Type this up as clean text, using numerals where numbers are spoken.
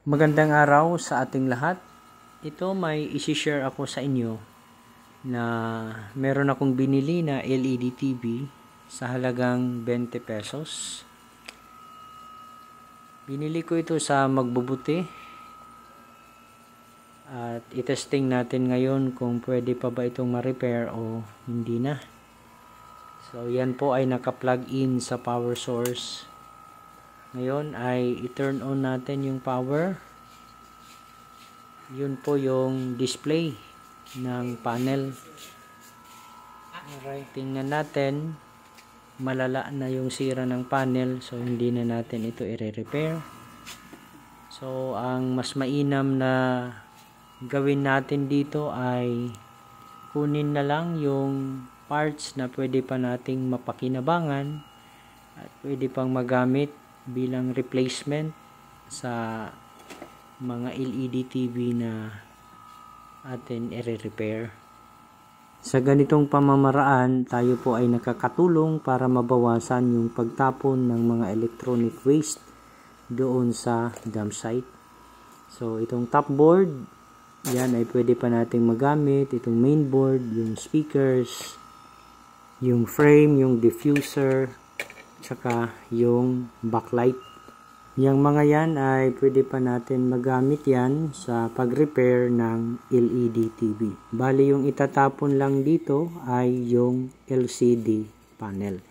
Magandang araw sa ating lahat. Ito may isi-share ako sa inyo na meron akong binili na LED TV sa halagang 20 pesos. Binili ko ito sa Magbubuti at itesting natin ngayon kung pwede pa ba itong ma-repair o hindi na. So yan po ay naka-plug in sa power source. Ngayon ay i-turn on natin yung power. Yun po yung display ng panel. Alright, tingnan natin. Malala na yung sira ng panel, so hindi na natin ito i-repair. So ang mas mainam na gawin natin dito ay kunin na lang yung parts na pwede pa nating mapakinabangan at pwede pang magamit bilang replacement sa mga LED TV na atin i-repair. Sa ganitong pamamaraan, tayo po ay nakakatulong para mabawasan yung pagtapon ng mga electronic waste doon sa dump site. So itong top board, yan ay pwede pa nating magamit. Itong main board, yung speakers, yung frame, yung diffuser, tsaka yung backlight. Yang mga yan ay pwede pa natin magamit yan sa pag-repair ng LED TV. Bali yung itatapon lang dito ay yung LCD panel.